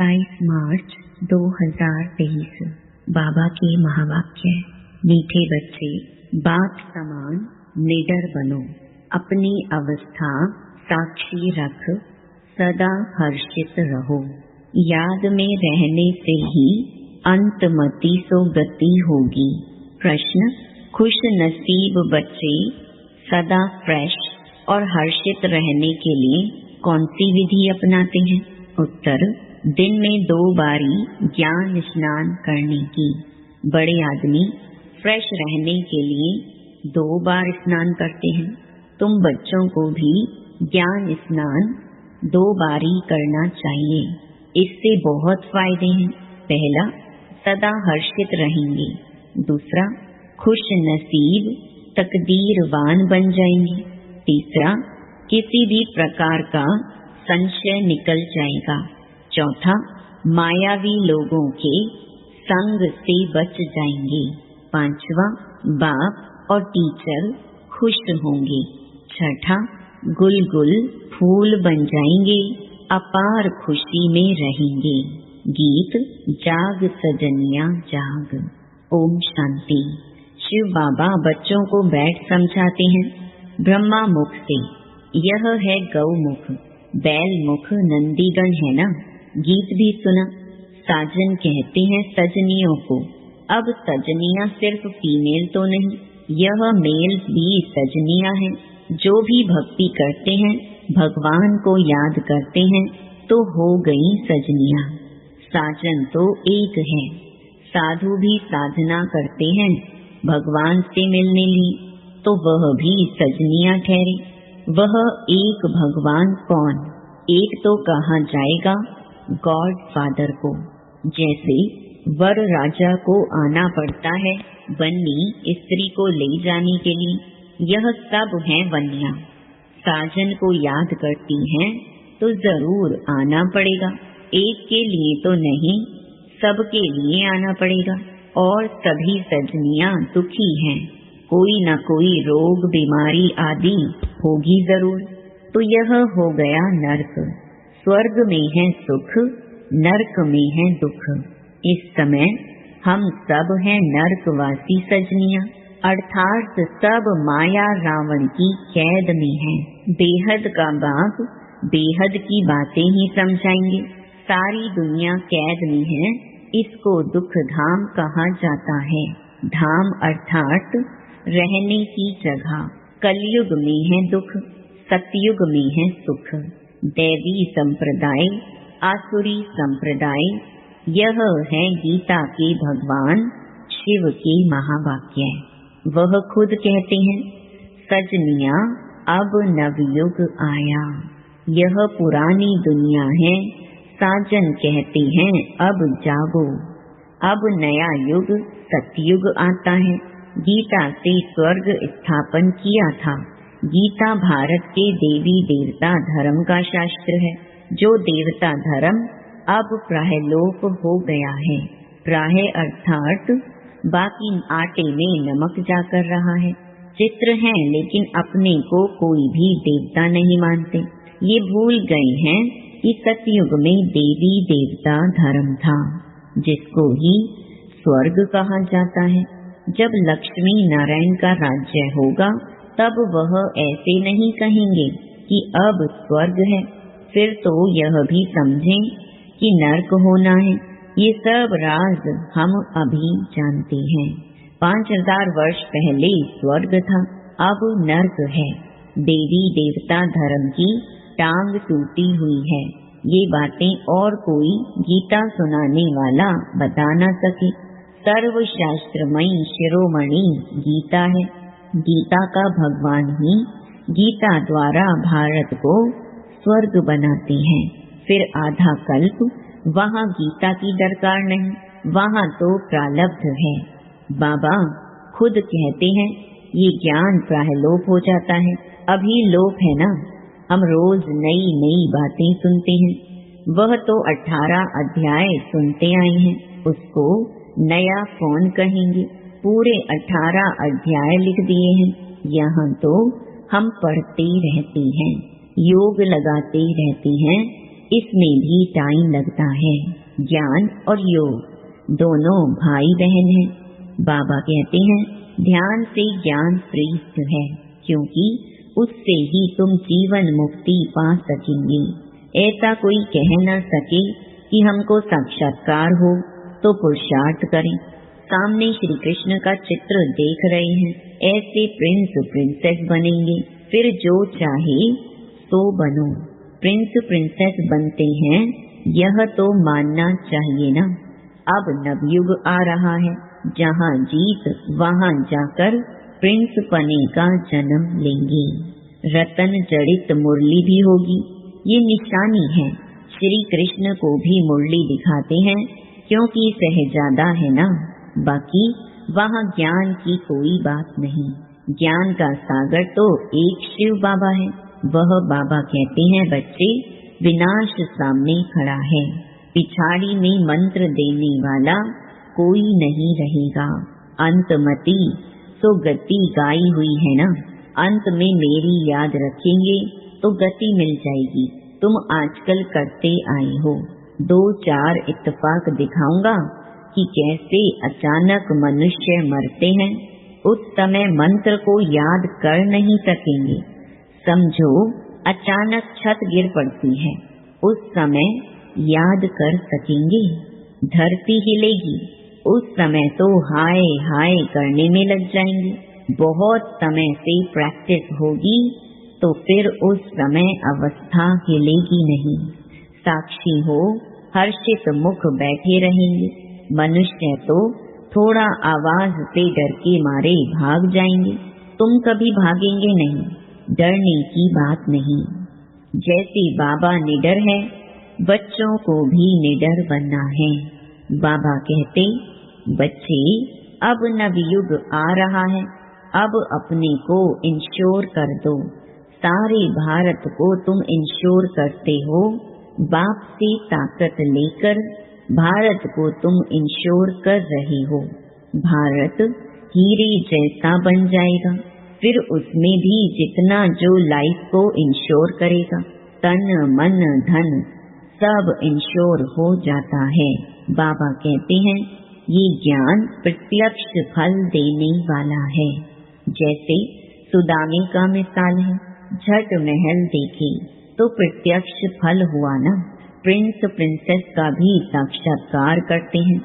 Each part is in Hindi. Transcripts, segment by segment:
28 मार्च 2023। बाबा के महावाक्य। मीठे बच्चे, बाप समान निडर बनो, अपनी अवस्था साक्षी रख, सदा हर्षित रहो। याद में रहने से ही अंतमति सो गति होगी। प्रश्न: खुश नसीब बच्चे सदा फ्रेश और हर्षित रहने के लिए कौन सी विधि अपनाते हैं? उत्तर: दिन में 2 बारी ज्ञान स्नान करने की। बड़े आदमी फ्रेश रहने के लिए 2 बार स्नान करते हैं। तुम बच्चों को भी ज्ञान स्नान 2 बारी करना चाहिए। इससे बहुत फायदे हैं। पहला, सदा हर्षित रहेंगे। दूसरा, खुश नसीब तकदीरवान बन जाएंगे। तीसरा, किसी भी प्रकार का संशय निकल जाएगा। चौथा, मायावी लोगों के संग से बच जाएंगे। पांचवा, बाप और टीचर खुश होंगे। छठा, गुलगुल फूल बन जाएंगे, अपार खुशी में रहेंगे। गीत: जाग सजनिया जाग। ओम शांति। शिव बाबा बच्चों को बैठ समझाते हैं। ब्रह्मा मुख से, यह है गौमुख, बैल मुख नंदीगण है ना। गीत भी सुना। साजन कहते हैं सजनियों को। अब सजनियां सिर्फ फीमेल तो नहीं, यह मेल भी सजनियां हैं। जो भी भक्ति करते हैं, भगवान को याद करते हैं, तो हो गई सजनियां। साजन तो एक है। साधु भी साधना करते हैं, भगवान से मिलने लिए, तो वह भी सजनियां ठहरे। वह एक भगवान कौन? एक तो कहा जाएगा गॉड फादर को। जैसे वर राजा को आना पड़ता है बन्नी स्त्री को ले जाने के लिए, यह सब है वन्या। साजन को याद करती हैं तो जरूर आना पड़ेगा। एक के लिए तो नहीं, सबके लिए आना पड़ेगा। और सभी सजनियां दुखी हैं, कोई न कोई रोग बीमारी आदि होगी जरूर। तो यह हो गया नरक। स्वर्ग में है सुख, नरक में है दुख। इस समय हम सब हैं नरकवासी सजनियां, अर्थात सब माया रावण की कैद में हैं। बेहद का बाप बेहद की बातें ही समझाएंगे। सारी दुनिया कैद में है, इसको दुख धाम कहा जाता है। धाम अर्थात रहने की जगह। कलयुग में है दुख, सतयुग में है सुख। दैवी संप्रदाय, आसुरी संप्रदाय, यह है गीता के भगवान शिव के महावाक्य। वह खुद कहते हैं, सजनिया अब नवयुग आया। यह पुरानी दुनिया है। साजन कहते हैं अब जागो, अब नया युग सतयुग आता है। गीता से स्वर्ग स्थापन किया था। गीता भारत के देवी देवता धर्म का शास्त्र है। जो देवता धर्म अब प्रायलोप हो गया है। प्राय अर्थात बाकी आटे में नमक जाकर रहा है। चित्र हैं लेकिन अपने को कोई भी देवता नहीं मानते। ये भूल गए हैं कि सतयुग में देवी देवता धर्म था, जिसको ही स्वर्ग कहा जाता है। जब लक्ष्मी नारायण का राज्य होगा, तब वह ऐसे नहीं कहेंगे कि अब स्वर्ग है। फिर तो यह भी समझें कि नरक होना है। ये सब राज हम अभी जानते हैं। 5000 वर्ष पहले स्वर्ग था, अब नरक है। देवी देवता धर्म की टांग टूटी हुई है। ये बातें और कोई गीता सुनाने वाला बता न सके। सर्वशास्त्रमयी शिरोमणि गीता है। गीता का भगवान ही गीता द्वारा भारत को स्वर्ग बनाते हैं। फिर आधा कल्प वहाँ गीता की दरकार नहीं, वहाँ तो प्रारब्ध है। बाबा खुद कहते हैं ये ज्ञान प्रायलोप हो जाता है। अभी लोप है ना। हम रोज नई नई बातें सुनते हैं। वह तो 18 अध्याय सुनते आए हैं, उसको नया कौन कहेंगे। पूरे 18 अध्याय लिख दिए हैं। यहाँ तो हम पढ़ते रहते हैं, योग लगाते रहते हैं, इसमें भी टाइम लगता है। ज्ञान और योग दोनों भाई बहन हैं। बाबा कहते हैं ध्यान से ज्ञान श्रेष्ठ है, क्योंकि उससे ही तुम जीवन मुक्ति पा सकेंगे। ऐसा कोई कह न सके कि हमको साक्षात्कार हो तो पुरुषार्थ करें। सामने श्री कृष्ण का चित्र देख रहे हैं, ऐसे प्रिंस प्रिंसेस बनेंगे। फिर जो चाहे सो बनो। प्रिंस प्रिंसेस बनते हैं, यह तो मानना चाहिए ना। अब नवयुग आ रहा है, जहाँ जीत वहाँ जाकर प्रिंस पने का जन्म लेंगे। रतन जड़ित मुरली भी होगी, ये निशानी है। श्री कृष्ण को भी मुरली दिखाते हैं, क्योंकि सहजादा है ना। बाकी वहाँ ज्ञान की कोई बात नहीं। ज्ञान का सागर तो एक शिव बाबा है। वह बाबा कहते हैं बच्चे, विनाश सामने खड़ा है, पिछाड़ी में मंत्र देने वाला कोई नहीं रहेगा। अंतमति तो गति गाई हुई है ना। अंत में मेरी याद रखेंगे तो गति मिल जाएगी। तुम आजकल करते आए हो। 2-4 इत्तेफाक दिखाऊंगा कि कैसे अचानक मनुष्य मरते हैं। उस समय मंत्र को याद कर नहीं सकेंगे। समझो अचानक छत गिर पड़ती है, उस समय याद कर सकेंगे। धरती हिलेगी, उस समय तो हाय हाय करने में लग जाएंगे। बहुत समय से प्रैक्टिस होगी तो फिर उस समय अवस्था हिलेगी नहीं। साक्षी हो, हर्षित मुख बैठे रहेंगे। मनुष्य तो थोड़ा आवाज से डर के मारे भाग जाएंगे। तुम कभी भागेंगे नहीं, डरने की बात नहीं। जैसे बाबा निडर है, बच्चों को भी निडर बनना है। बाबा कहते, बच्चे अब नवयुग आ रहा है, अब अपने को इंश्योर कर दो। सारे भारत को तुम इंश्योर करते हो। बाप से ताकत लेकर भारत को तुम इंश्योर कर रहे हो। भारत हीरे जैसा बन जाएगा। फिर उसमें भी जितना जो लाइफ को इंश्योर करेगा, तन मन धन सब इंश्योर हो जाता है। बाबा कहते हैं ये ज्ञान प्रत्यक्ष फल देने वाला है। जैसे सुदामे का मिसाल है, झट महल देखे तो प्रत्यक्ष फल हुआ ना। प्रिंस प्रिंसेस का भी साक्षात्कार करते हैं।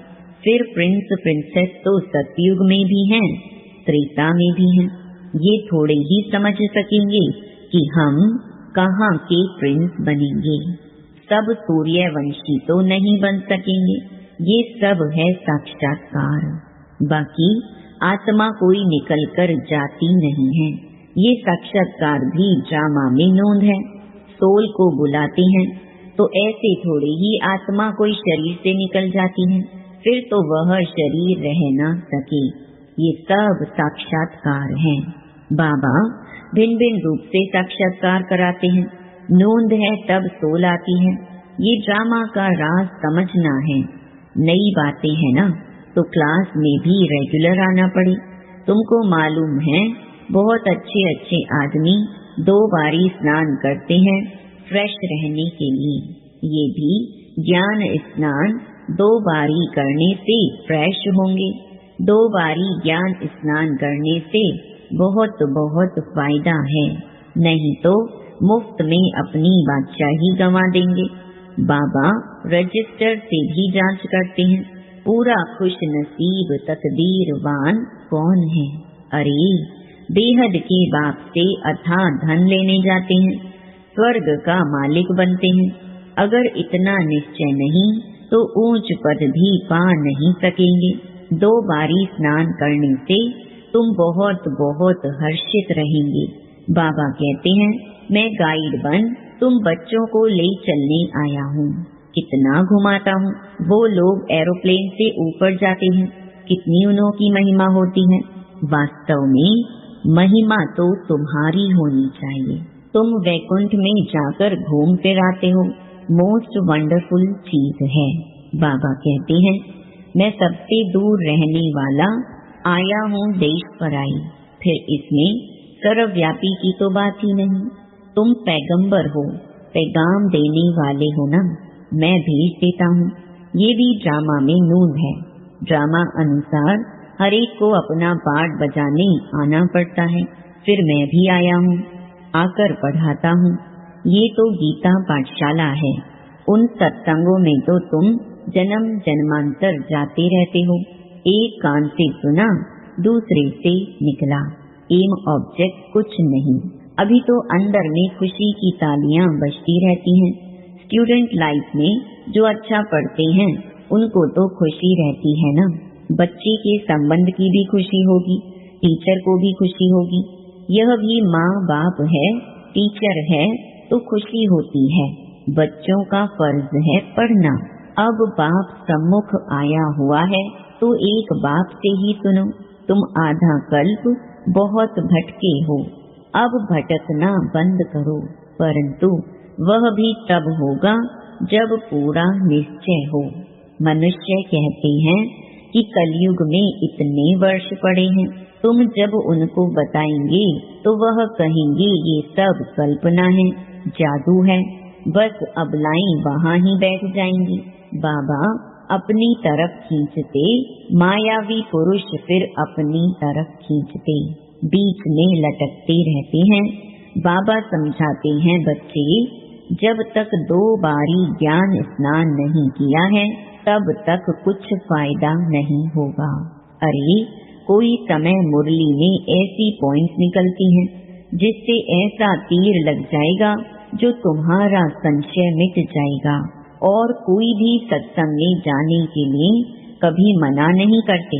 फिर प्रिंस प्रिंसेस तो सतयुग में भी हैं, त्रेता में भी हैं। ये थोड़े ही समझ सकेंगे कि हम कहाँ के प्रिंस बनेंगे। सब सूर्यवंशी तो नहीं बन सकेंगे। ये सब है साक्षात्कार। बाकी आत्मा कोई निकल कर जाती नहीं है। ये साक्षात्कार भी ड्रामा में नोंद है। सोल को बुलाते हैं तो ऐसे थोड़ी ही आत्मा कोई शरीर से निकल जाती है, फिर तो वह शरीर रह न सके। ये सब साक्षात्कार हैं। बाबा भिन्न भिन्न रूप से साक्षात्कार कराते हैं। नोंद है तब सोल आती है। ये ड्रामा का राज समझना है। नई बातें हैं ना, तो क्लास में भी रेगुलर आना पड़े। तुमको मालूम है बहुत अच्छे अच्छे आदमी 2 बारी स्नान करते हैं फ्रेश रहने के लिए। ये भी ज्ञान स्नान 2 बारी करने से फ्रेश होंगे। 2 बारी ज्ञान स्नान करने से बहुत बहुत फायदा है, नहीं तो मुफ्त में अपनी बादशाही गंवा देंगे। बाबा रजिस्टर से भी जांच करते हैं, पूरा खुश नसीब तकदीरवान कौन है। अरे बेहद के बाप से अथाह धन लेने जाते हैं, स्वर्ग का मालिक बनते हैं। अगर इतना निश्चय नहीं तो ऊंच पद भी पा नहीं सकेंगे। 2 बारी स्नान करने से तुम बहुत बहुत हर्षित रहेंगे। बाबा कहते हैं मैं गाइड बन तुम बच्चों को ले चलने आया हूँ। कितना घुमाता हूँ। वो लोग एरोप्लेन से ऊपर जाते हैं, कितनी उनकी महिमा होती है। वास्तव में महिमा तो तुम्हारी होनी चाहिए। तुम वैकुंठ में जाकर घूम फिर आते हो, मोस्ट वंडरफुल चीज है। बाबा कहते हैं मैं सबसे दूर रहने वाला आया हूँ देश पर आई। फिर इसमें सर्वव्यापी की तो बात ही नहीं। तुम पैगंबर हो, पैगाम देने वाले हो ना। मैं भेज देता हूँ। ये भी ड्रामा में नून है। ड्रामा अनुसार हर एक को अपना पार्ट बजाने आना पड़ता है। फिर मैं भी आया हूँ, आकर पढ़ाता हूँ। ये तो गीता पाठशाला है। उन सत्संगों में तो तुम जन्म जन्मांतर जाते रहते हो। एक कान से सुना, दूसरे से निकला। एम ऑब्जेक्ट कुछ नहीं। अभी तो अंदर में खुशी की तालियां बजती रहती हैं। स्टूडेंट लाइफ में जो अच्छा पढ़ते हैं उनको तो खुशी रहती है ना। बच्चे के संबंध की भी खुशी होगी, टीचर को भी खुशी होगी। यह भी माँ बाप है, टीचर है तो खुशी होती है। बच्चों का फर्ज है पढ़ना। अब बाप सम्मुख आया हुआ है तो एक बाप से ही सुनो। तुम आधा कल्प बहुत भटके हो, अब भटकना बंद करो। परंतु वह भी तब होगा जब पूरा निश्चय हो। मनुष्य कहते हैं कि कलयुग में इतने वर्ष पड़े हैं। तुम जब उनको बताएंगे तो वह कहेंगे ये सब कल्पना है, जादू है, बस अबलाएं वहाँ ही बैठ जाएंगी। बाबा अपनी तरफ खींचते, मायावी पुरुष फिर अपनी तरफ खींचते, बीच में लटकते रहते हैं। बाबा समझाते हैं, बच्चे जब तक 2 बारी ज्ञान स्नान नहीं किया है तब तक कुछ फायदा नहीं होगा। अरे कोई समय मुरली में ऐसी पॉइंट्स निकलती हैं जिससे ऐसा तीर लग जाएगा जो तुम्हारा संशय मिट जाएगा। और कोई भी सत्संग में जाने के लिए कभी मना नहीं करते,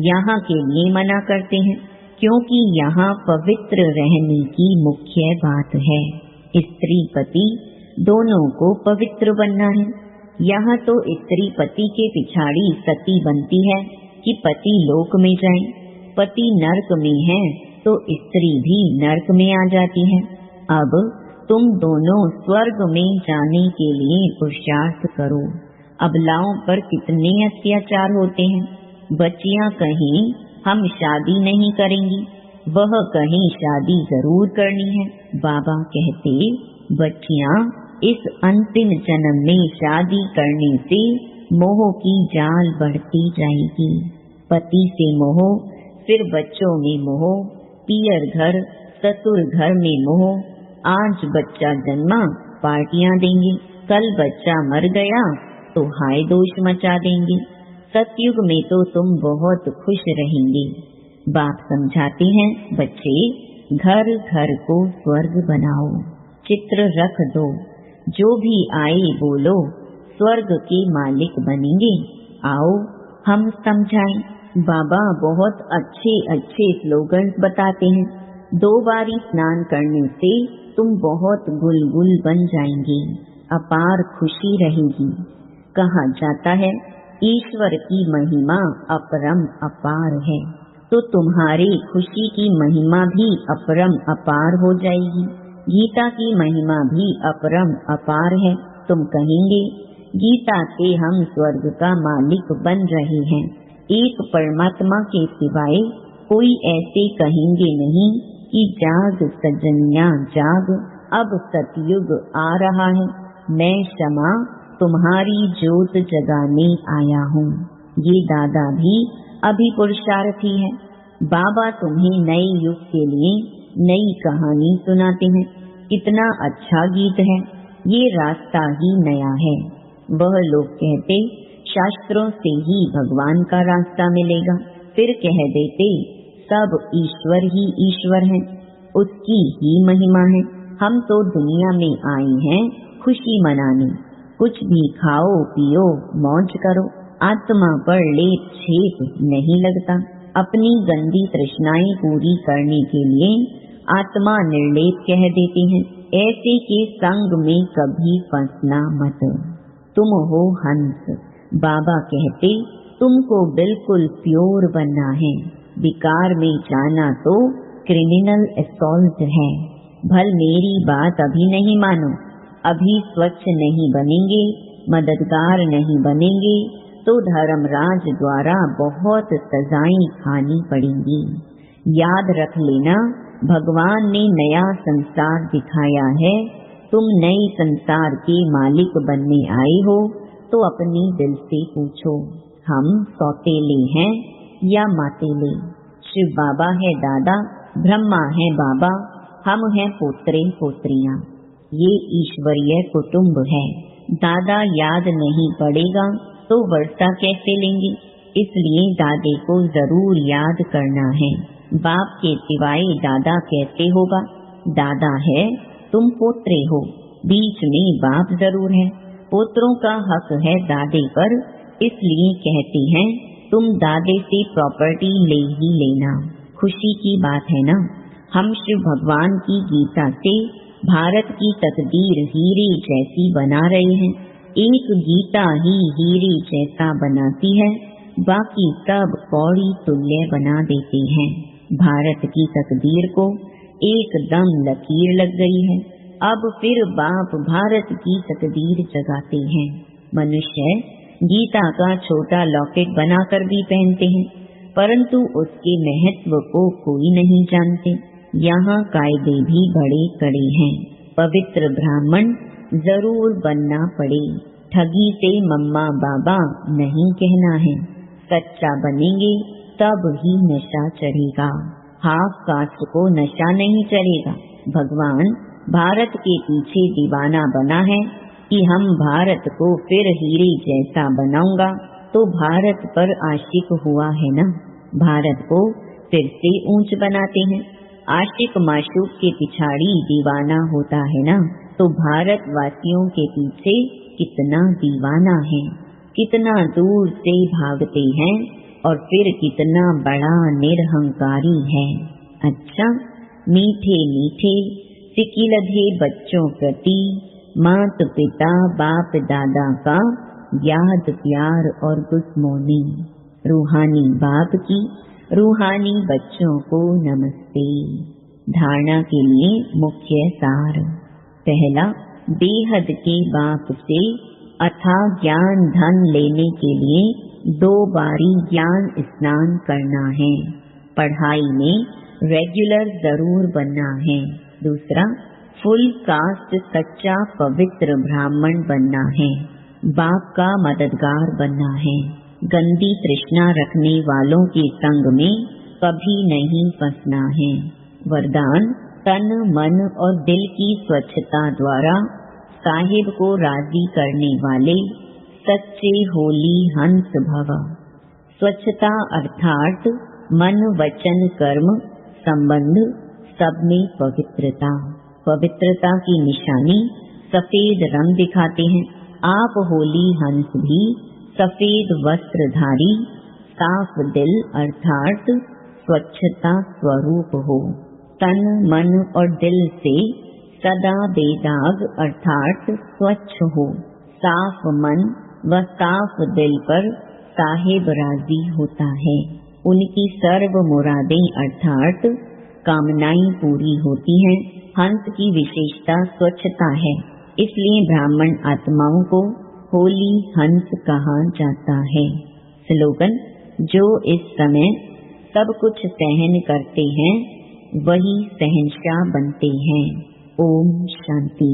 यहाँ के लिए मना करते हैं क्योंकि यहाँ पवित्र रहने की मुख्य बात है। स्त्री पति दोनों को पवित्र बनना है। यहाँ तो स्त्री पति के पिछाड़ी सती बनती है कि पति लोक में जाए। पति नरक में है तो स्त्री भी नरक में आ जाती है। अब तुम दोनों स्वर्ग में जाने के लिए पुरुषार्थ करो। अबलाओं पर कितने अत्याचार होते हैं। बच्चियां कहीं हम शादी नहीं करेंगी, वह कहीं शादी जरूर करनी है। बाबा कहते, बच्चियां इस अंतिम जन्म में शादी करने से मोह की जाल बढ़ती जाएगी। पति से मोह, फिर बच्चों में मोह, पियर घर ससुर घर में मोह। आज बच्चा जन्मा पार्टियां देंगे, कल बच्चा मर गया तो हाय दोष मचा देंगे। सतयुग में तो तुम बहुत खुश रहेंगे। बाप समझाते हैं, बच्चे घर घर को स्वर्ग बनाओ, चित्र रख दो, जो भी आए बोलो स्वर्ग के मालिक बनेंगे। आओ हम समझाएं। बाबा बहुत अच्छे अच्छे स्लोगन्स बताते हैं। 2 बारी स्नान करने से तुम बहुत गुलगुल बन जाएंगी, अपार खुशी रहेगी। कहा जाता है ईश्वर की महिमा अपरम अपार है, तो तुम्हारी खुशी की महिमा भी अपरम अपार हो जाएगी। गीता की महिमा भी अपरम अपार है। तुम कहेंगे गीता से हम स्वर्ग का मालिक बन रहे हैं। एक परमात्मा के सिवाय कोई ऐसे कहेंगे नहीं कि जाग सजनिया जाग, अब सतयुग आ रहा है, मैं क्षमा तुम्हारी जोत जगाने आया हूँ। ये दादा भी अभी पुरुषार्थी है। बाबा तुम्हें नए युग के लिए नई कहानी सुनाते हैं। कितना अच्छा गीत है। ये रास्ता ही नया है। वह लोग कहते शास्त्रों से ही भगवान का रास्ता मिलेगा, फिर कह देते सब ईश्वर ही ईश्वर है, उसकी ही महिमा है। हम तो दुनिया में आए हैं खुशी मनाने। कुछ भी खाओ पियो मौज करो, आत्मा पर लेप छेप नहीं लगता। अपनी गंदी तृष्णाएं पूरी करने के लिए आत्मा निर्लेप कह देते हैं। ऐसे के संग में कभी फंसना मत। तुम हो हंस। बाबा कहते तुमको बिल्कुल प्योर बनना है। विकार में जाना तो क्रिमिनल असॉल्ट है। भल मेरी बात अभी नहीं मानो, अभी स्वच्छ नहीं बनेंगे, मददगार नहीं बनेंगे तो धर्मराज द्वारा बहुत सजाएं खानी पड़ेंगी। याद रख लेना, भगवान ने नया संसार दिखाया है। तुम नए संसार के मालिक बनने आए हो। तो अपने दिल से पूछो, हम सौतेले हैं या मातेले? शिव बाबा है दादा, ब्रह्मा है बाबा, हम हैं पोत्रे पोत्रियां। ये ईश्वरीय कुटुंब है। दादा याद नहीं पड़ेगा तो वर्षा कैसे लेंगे? इसलिए दादे को जरूर याद करना है। बाप के सिवाय दादा कैसे होगा? दादा है, तुम पोत्रे हो, बीच में बाप जरूर है। पोत्रों का हक है दादे पर, इसलिए कहते हैं तुम दादे से प्रॉपर्टी ले ही लेना। खुशी की बात है ना। हम शिव भगवान की गीता से भारत की तकदीर हीरे जैसी बना रहे हैं। एक गीता ही हीरे जैसा बनाती है, बाकी सब कौड़ी तुल्य बना देते हैं। भारत की तकदीर को एकदम लकीर लग गई है। अब फिर बाप भारत की तकदीर जगाते हैं। मनुष्य गीता का छोटा लॉकेट बनाकर भी पहनते हैं, परंतु उसके महत्व को कोई नहीं जानते। यहाँ कायदे भी बड़े कड़े हैं। पवित्र ब्राह्मण जरूर बनना पड़े। ठगी से मम्मा बाबा नहीं कहना है। सच्चा बनेंगे तब ही नशा चढ़ेगा। हाफ कास्ट को नशा नहीं चढ़ेगा। भगवान भारत के पीछे दीवाना बना है कि हम भारत को फिर हीरे जैसा बनाऊंगा, तो भारत पर आशिक हुआ है ना। भारत को फिर से ऊंच बनाते हैं। आशिक माशूक के पिछाड़ी दीवाना होता है ना, तो भारत वासियों के पीछे कितना दीवाना है, कितना दूर से भागते हैं और फिर कितना बड़ा निरहंकारी है। अच्छा, मीठे मीठे सिकिलधे बच्चों प्रति मात पिता बाप दादा का याद प्यार और गुड मॉर्निंग। रूहानी बाप की रूहानी बच्चों को नमस्ते। धारणा के लिए मुख्य सार। पहला, बेहद के बाप से अथाह ज्ञान धन लेने के लिए 2 बारी ज्ञान स्नान करना है। पढ़ाई में रेगुलर जरूर बनना है। दूसरा, फुल कास्ट सच्चा पवित्र ब्राह्मण बनना है। बाप का मददगार बनना है। गंदी तृष्णा रखने वालों के संग में कभी नहीं फंसना है। वरदान, तन मन और दिल की स्वच्छता द्वारा साहिब को राजी करने वाले सच्चे होली हंस भव। स्वच्छता अर्थात मन वचन कर्म संबंध सब में पवित्रता। पवित्रता की निशानी सफेद रंग दिखाते हैं। आप होली हंस भी सफेद वस्त्रधारी साफ दिल अर्थात स्वच्छता स्वरूप हो। तन मन और दिल से सदा बेदाग अर्थात स्वच्छ हो। साफ मन व साफ दिल पर साहिब राजी होता है। उनकी सर्व मुरादें अर्थात कामनाएं पूरी होती हैं। हंस की विशेषता स्वच्छता है, इसलिए ब्राह्मण आत्माओं को होली हंस कहा जाता है। स्लोगन, जो इस समय सब कुछ सहन करते हैं वही शहंशाह बनते हैं। ओम शांति।